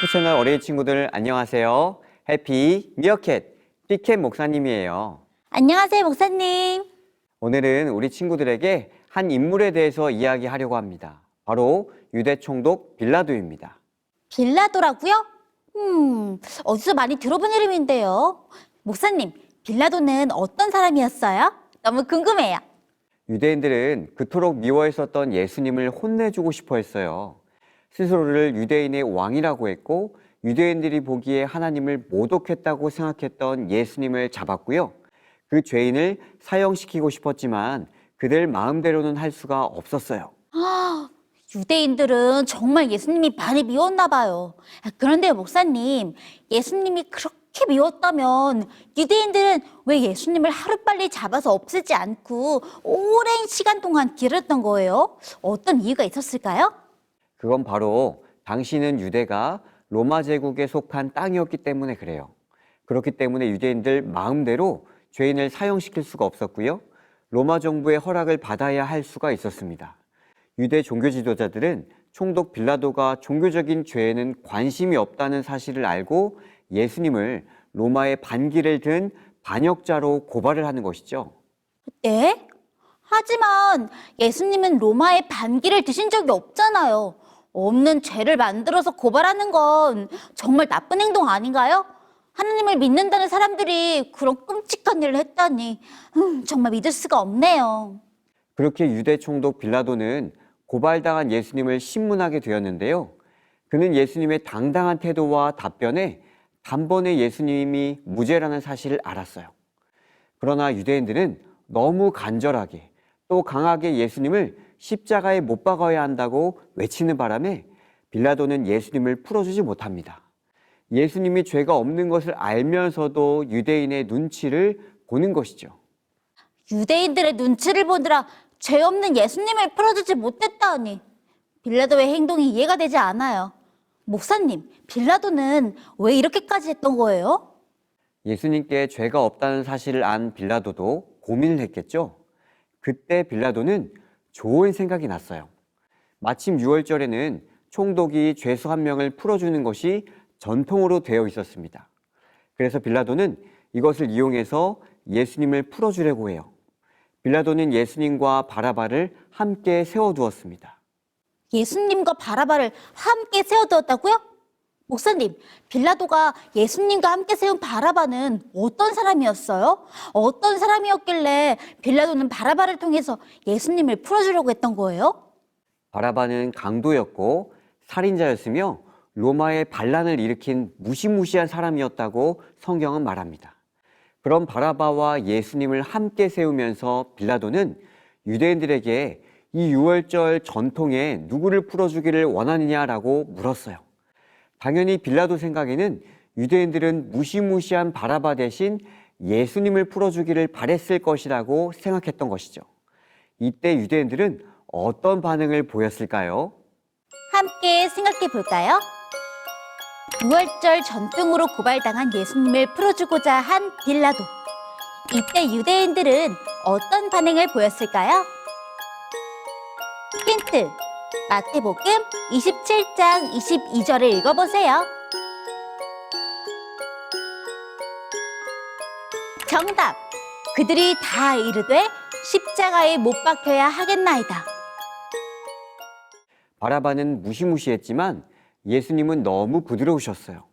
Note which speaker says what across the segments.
Speaker 1: 유튜브 채널 어린이 친구들 안녕하세요. 해피 미어캣 삐캣 목사님이에요.
Speaker 2: 안녕하세요, 목사님.
Speaker 1: 오늘은 우리 친구들에게 한 인물에 대해서 이야기하려고 합니다. 바로 유대 총독 빌라도입니다.
Speaker 2: 빌라도라고요? 어디서 많이 들어본 이름인데요. 목사님, 빌라도는 어떤 사람이었어요? 너무 궁금해요.
Speaker 1: 유대인들은 그토록 미워했었던 예수님을 혼내주고 싶어 했어요. 스스로를 유대인의 왕이라고 했고 유대인들이 보기에 하나님을 모독했다고 생각했던 예수님을 잡았고요. 그 죄인을 사형시키고 싶었지만 그들 마음대로는 할 수가 없었어요.
Speaker 2: 유대인들은 정말 예수님이 많이 미웠나 봐요. 그런데 목사님, 예수님이 그렇게 미웠다면 유대인들은 왜 예수님을 하루빨리 잡아서 없애지 않고 오랜 시간 동안 기다렸던 거예요? 어떤 이유가 있었을까요?
Speaker 1: 그건 바로 당시는 유대가 로마 제국에 속한 땅이었기 때문에 그래요. 그렇기 때문에 유대인들 마음대로 죄인을 사형시킬 수가 없었고요. 로마 정부의 허락을 받아야 할 수가 있었습니다. 유대 종교 지도자들은 총독 빌라도가 종교적인 죄에는 관심이 없다는 사실을 알고 예수님을 로마의 반기를 든 반역자로 고발을 하는 것이죠.
Speaker 2: 네? 하지만 예수님은 로마의 반기를 드신 적이 없잖아요. 없는 죄를 만들어서 고발하는 건 정말 나쁜 행동 아닌가요? 하나님을 믿는다는 사람들이 그런 끔찍한 일을 했다니 정말 믿을 수가 없네요.
Speaker 1: 그렇게 유대 총독 빌라도는 고발당한 예수님을 신문하게 되었는데요. 그는 예수님의 당당한 태도와 답변에 단번에 예수님이 무죄라는 사실을 알았어요. 그러나 유대인들은 너무 간절하게 또 강하게 예수님을 십자가에 못 박아야 한다고 외치는 바람에 빌라도는 예수님을 풀어주지 못합니다. 예수님이 죄가 없는 것을 알면서도 유대인의 눈치를 보는 것이죠.
Speaker 2: 유대인들의 눈치를 보느라 죄 없는 예수님을 풀어주지 못했다니 빌라도의 행동이 이해가 되지 않아요. 목사님, 빌라도는 왜 이렇게까지 했던 거예요?
Speaker 1: 예수님께 죄가 없다는 사실을 안 빌라도도 고민을 했겠죠. 그때 빌라도는 좋은 생각이 났어요. 마침 6월절에는 총독이 죄수 한 명을 풀어주는 것이 전통으로 되어 있었습니다. 그래서 빌라도는 이것을 이용해서 예수님을 풀어주려고 해요. 빌라도는 예수님과 바라바를 함께 세워두었습니다.
Speaker 2: 예수님과 바라바를 함께 세워두었다고요? 목사님, 빌라도가 예수님과 함께 세운 바라바는 어떤 사람이었어요? 어떤 사람이었길래 빌라도는 바라바를 통해서 예수님을 풀어주려고 했던 거예요?
Speaker 1: 바라바는 강도였고 살인자였으며 로마의 반란을 일으킨 무시무시한 사람이었다고 성경은 말합니다. 그런 바라바와 예수님을 함께 세우면서 빌라도는 유대인들에게 이 유월절 전통에 누구를 풀어주기를 원하느냐라고 물었어요. 당연히 빌라도 생각에는 유대인들은 무시무시한 바라바 대신 예수님을 풀어주기를 바랬을 것이라고 생각했던 것이죠. 이때 유대인들은 어떤 반응을 보였을까요?
Speaker 2: 함께 생각해 볼까요? 6월절 전통으로 고발당한 예수님을 풀어주고자 한 빌라도. 이때 유대인들은 어떤 반응을 보였을까요? 힌트, 마태복음 27장 22절을 읽어보세요. 정답! 그들이 다 이르되 십자가에 못 박혀야 하겠나이다.
Speaker 1: 바라바는 무시무시했지만 예수님은 너무 부드러우셨어요.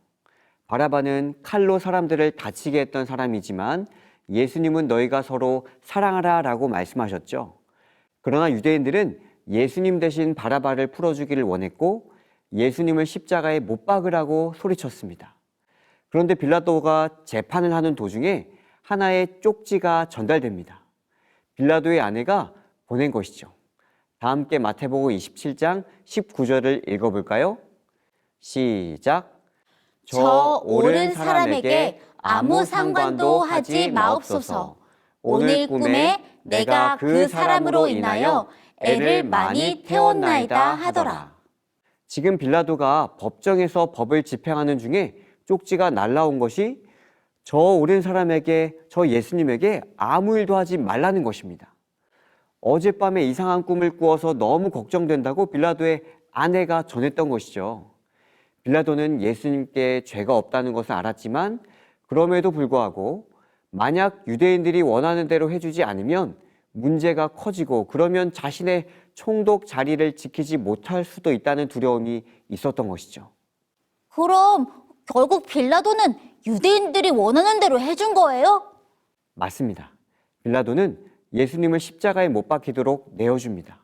Speaker 1: 바라바는 칼로 사람들을 다치게 했던 사람이지만 예수님은 너희가 서로 사랑하라 라고 말씀하셨죠. 그러나 유대인들은 예수님 대신 바라바를 풀어주기를 원했고 예수님을 십자가에 못 박으라고 소리쳤습니다. 그런데 빌라도가 재판을 하는 도중에 하나의 쪽지가 전달됩니다. 빌라도의 아내가 보낸 것이죠. 다 함께 마태복음 27장 19절을 읽어볼까요? 시작.
Speaker 2: 저 옳은 사람에게 아무 상관도 하지 마옵소서. 오늘 꿈에 내가 그 사람으로 인하여 애를 많이 태웠나이다 하더라.
Speaker 1: 지금 빌라도가 법정에서 법을 집행하는 중에 쪽지가 날라온 것이 저 옳은 사람에게, 저 예수님에게 아무 일도 하지 말라는 것입니다. 어젯밤에 이상한 꿈을 꾸어서 너무 걱정된다고 빌라도의 아내가 전했던 것이죠. 빌라도는 예수님께 죄가 없다는 것을 알았지만 그럼에도 불구하고 만약 유대인들이 원하는 대로 해주지 않으면 문제가 커지고 그러면 자신의 총독 자리를 지키지 못할 수도 있다는 두려움이 있었던 것이죠.
Speaker 2: 그럼 결국 빌라도는 유대인들이 원하는 대로 해준 거예요?
Speaker 1: 맞습니다. 빌라도는 예수님을 십자가에 못 박히도록 내어줍니다.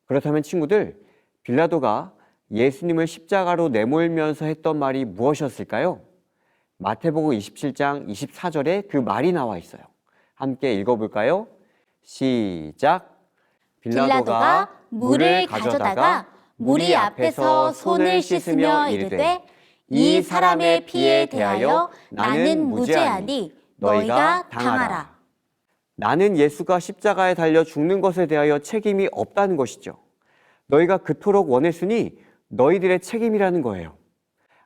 Speaker 1: 그렇다면 친구들, 빌라도가 예수님을 십자가로 내몰면서 했던 말이 무엇이었을까요? 마태복음 27장 24절에 그 말이 나와 있어요. 함께 읽어볼까요? 시작!
Speaker 2: 빌라도가 물을 가져다가 무리 앞에서 손을 씻으며 이르되 이 사람의 피에 대하여 나는 무죄하니 너희가 당하라.
Speaker 1: 나는 예수가 십자가에 달려 죽는 것에 대하여 책임이 없다는 것이죠. 너희가 그토록 원했으니 너희들의 책임이라는 거예요.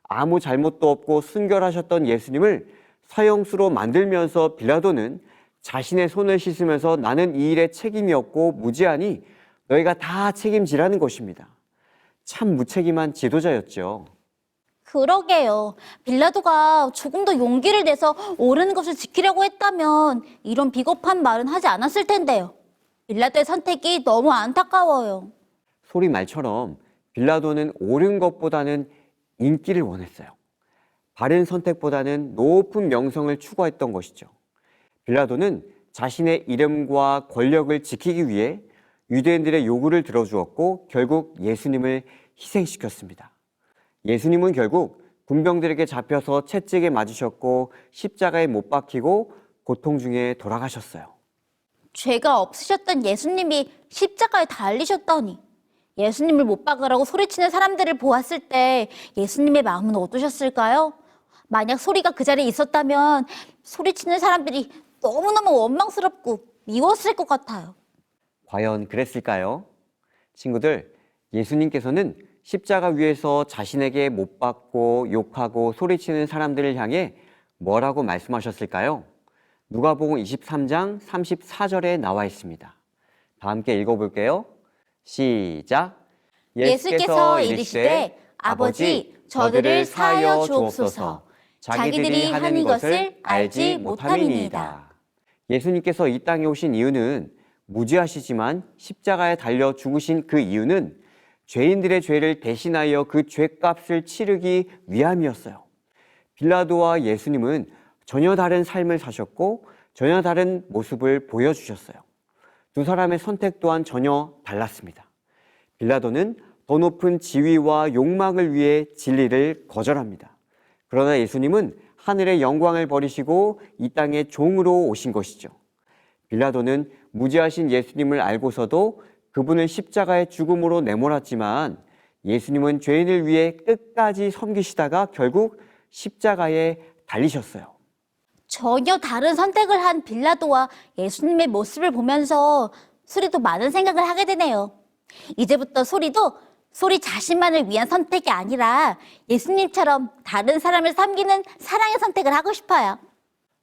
Speaker 1: 아무 잘못도 없고 순결하셨던 예수님을 사형수로 만들면서 빌라도는 자신의 손을 씻으면서 나는 이 일에 책임이 없고 무죄하니 너희가 다 책임지라는 것입니다. 참 무책임한 지도자였죠.
Speaker 2: 그러게요. 빌라도가 조금 더 용기를 내서 옳은 것을 지키려고 했다면 이런 비겁한 말은 하지 않았을 텐데요. 빌라도의 선택이 너무 안타까워요.
Speaker 1: 소리 말처럼 빌라도는 옳은 것보다는 인기를 원했어요. 바른 선택보다는 높은 명성을 추구했던 것이죠. 빌라도는 자신의 이름과 권력을 지키기 위해 유대인들의 요구를 들어주었고 결국 예수님을 희생시켰습니다. 예수님은 결국 군병들에게 잡혀서 채찍에 맞으셨고 십자가에 못 박히고 고통 중에 돌아가셨어요.
Speaker 2: 죄가 없으셨던 예수님이 십자가에 달리셨다니. 예수님을 못 박으라고 소리치는 사람들을 보았을 때 예수님의 마음은 어떠셨을까요? 만약 소리가 그 자리에 있었다면 소리치는 사람들이 너무너무 원망스럽고 미웠을 것 같아요.
Speaker 1: 과연 그랬을까요? 친구들, 예수님께서는 십자가 위에서 자신에게 못 박고 욕하고 소리치는 사람들을 향해 뭐라고 말씀하셨을까요? 누가복음 23장 34절에 나와 있습니다. 다 함께 읽어볼게요. 시작!
Speaker 2: 예수께서 이르시되 아버지 저들을 사하여 주옵소서. 자기들이 하는 것을 알지 못함이니이다.
Speaker 1: 예수님께서 이 땅에 오신 이유는 무죄하시지만 십자가에 달려 죽으신 그 이유는 죄인들의 죄를 대신하여 그 죄값을 치르기 위함이었어요. 빌라도와 예수님은 전혀 다른 삶을 사셨고 전혀 다른 모습을 보여주셨어요. 두 사람의 선택 또한 전혀 달랐습니다. 빌라도는 더 높은 지위와 욕망을 위해 진리를 거절합니다. 그러나 예수님은 하늘의 영광을 버리시고 이 땅에 종으로 오신 것이죠. 빌라도는 무죄하신 예수님을 알고서도 그분을 십자가의 죽음으로 내몰았지만 예수님은 죄인을 위해 끝까지 섬기시다가 결국 십자가에 달리셨어요.
Speaker 2: 전혀 다른 선택을 한 빌라도와 예수님의 모습을 보면서 소리도 많은 생각을 하게 되네요. 이제부터 소리 자신만을 위한 선택이 아니라 예수님처럼 다른 사람을 섬기는 사랑의 선택을 하고 싶어요.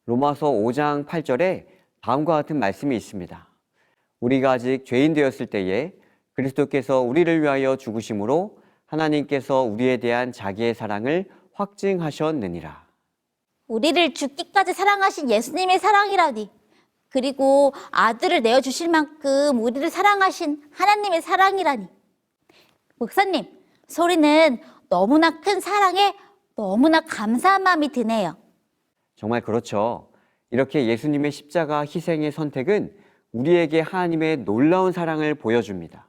Speaker 1: 로마서 5장 8절에 다음과 같은 말씀이 있습니다. 우리가 아직 죄인 되었을 때에 그리스도께서 우리를 위하여 죽으심으로 하나님께서 우리에 대한 자기의 사랑을 확증하셨느니라.
Speaker 2: 우리를 죽기까지 사랑하신 예수님의 사랑이라니. 그리고 아들을 내어주실 만큼 우리를 사랑하신 하나님의 사랑이라니. 목사님, 소리는 너무나 큰 사랑에 너무나 감사한 마음이 드네요.
Speaker 1: 정말 그렇죠. 이렇게 예수님의 십자가 희생의 선택은 우리에게 하나님의 놀라운 사랑을 보여줍니다.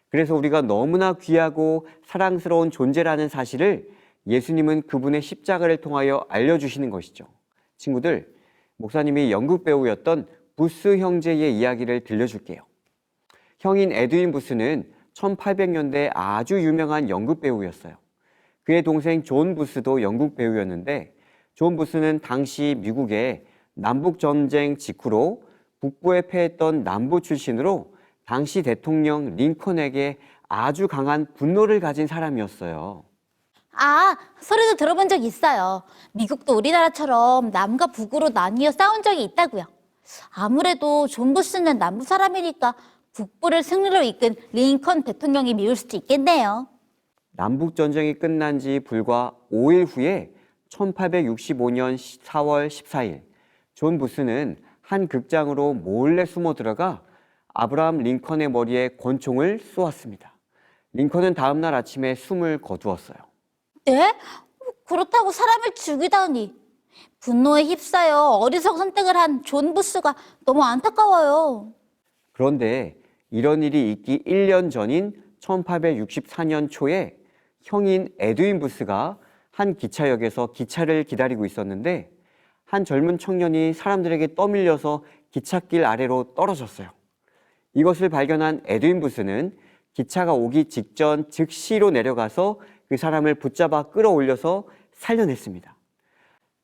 Speaker 1: 그래서 우리가 너무나 귀하고 사랑스러운 존재라는 사실을 예수님은 그분의 십자가를 통하여 알려주시는 것이죠. 친구들, 목사님이 연극 배우였던 부스 형제의 이야기를 들려줄게요. 형인 에드윈 부스는 1800년대 아주 유명한 연극 배우였어요. 그의 동생 존 부스도 연극 배우였는데 존 부스는 당시 미국의 남북전쟁 직후로 북부에 패했던 남부 출신으로 당시 대통령 링컨에게 아주 강한 분노를 가진 사람이었어요.
Speaker 2: 아, 소리도 들어본 적 있어요. 미국도 우리나라처럼 남과 북으로 나뉘어 싸운 적이 있다고요. 아무래도 존 부스는 남부 사람이니까 북부를 승리로 이끈 링컨 대통령이 미울 수도 있겠네요.
Speaker 1: 남북전쟁이 끝난 지 불과 5일 후에 1865년 4월 14일 존 부스는 한 극장으로 몰래 숨어 들어가 아브라함 링컨의 머리에 권총을 쏘았습니다. 링컨은 다음 날 아침에 숨을 거두었어요.
Speaker 2: 네? 그렇다고 사람을 죽이다니. 분노에 휩싸여 어리석은 선택을 한 존 부스가 너무 안타까워요.
Speaker 1: 그런데 이런 일이 있기 1년 전인 1864년 초에 형인 에드윈 부스가 한 기차역에서 기차를 기다리고 있었는데 한 젊은 청년이 사람들에게 떠밀려서 기찻길 아래로 떨어졌어요. 이것을 발견한 에드윈 부스는 기차가 오기 직전 즉시로 내려가서 그 사람을 붙잡아 끌어올려서 살려냈습니다.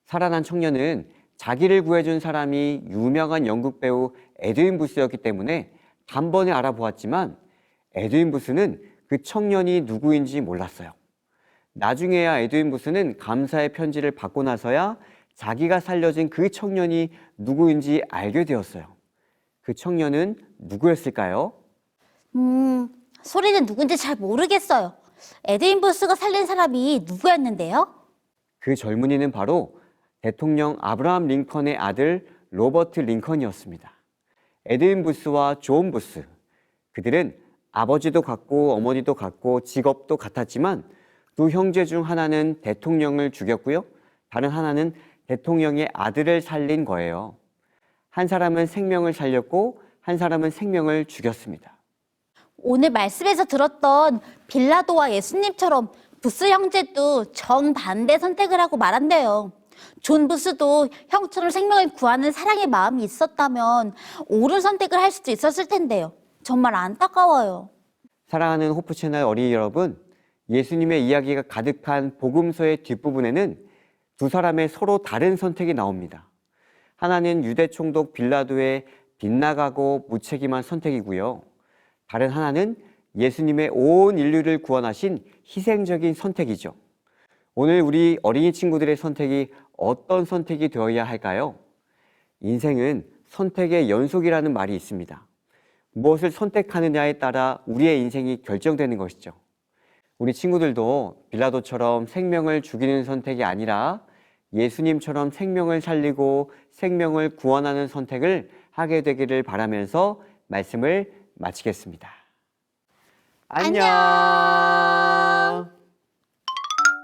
Speaker 1: 살아난 청년은 자기를 구해준 사람이 유명한 영국 배우 에드윈 부스였기 때문에 단번에 알아보았지만 에드윈 부스는 그 청년이 누구인지 몰랐어요. 나중에야 에드윈 부스는 감사의 편지를 받고 나서야 자기가 살려진 그 청년이 누구인지 알게 되었어요. 그 청년은 누구였을까요?
Speaker 2: 소리는 누군지 잘 모르겠어요. 에드윈 부스가 살린 사람이 누구였는데요?
Speaker 1: 그 젊은이는 바로 대통령 아브라함 링컨의 아들 로버트 링컨이었습니다. 에드윈 부스와 존 부스, 그들은 아버지도 같고 어머니도 같고 직업도 같았지만 두 형제 중 하나는 대통령을 죽였고요. 다른 하나는 대통령의 아들을 살린 거예요. 한 사람은 생명을 살렸고 한 사람은 생명을 죽였습니다.
Speaker 2: 오늘 말씀에서 들었던 빌라도와 예수님처럼 부스 형제도 정반대 선택을 하고 말한대요. 존 부스도 형처럼 생명을 구하는 사랑의 마음이 있었다면 옳은 선택을 할 수도 있었을 텐데요. 정말 안타까워요.
Speaker 1: 사랑하는 호프 채널 어린이 여러분, 예수님의 이야기가 가득한 복음서의 뒷부분에는 두 사람의 서로 다른 선택이 나옵니다. 하나는 유대 총독 빌라도의 빗나가고 무책임한 선택이고요. 다른 하나는 예수님의 온 인류를 구원하신 희생적인 선택이죠. 오늘 우리 어린이 친구들의 선택이 어떤 선택이 되어야 할까요? 인생은 선택의 연속이라는 말이 있습니다. 무엇을 선택하느냐에 따라 우리의 인생이 결정되는 것이죠. 우리 친구들도 빌라도처럼 생명을 죽이는 선택이 아니라 예수님처럼 생명을 살리고 생명을 구원하는 선택을 하게 되기를 바라면서 말씀을 마치겠습니다. 안녕.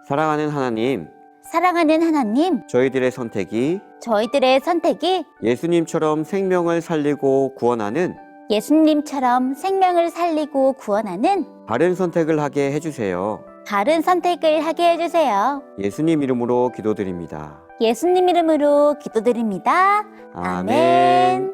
Speaker 1: 사랑하는 하나님,
Speaker 2: 사랑하는 하나님,
Speaker 1: 저희들의 선택이
Speaker 2: 저희들의 선택이
Speaker 1: 예수님처럼 생명을 살리고 구원하는
Speaker 2: 예수님처럼 생명을 살리고 구원하는
Speaker 1: 바른 선택을 하게 해주세요.
Speaker 2: 바른 선택을 하게 해주세요.
Speaker 1: 예수님 이름으로 기도드립니다.
Speaker 2: 예수님 이름으로 기도드립니다.
Speaker 1: 아멘.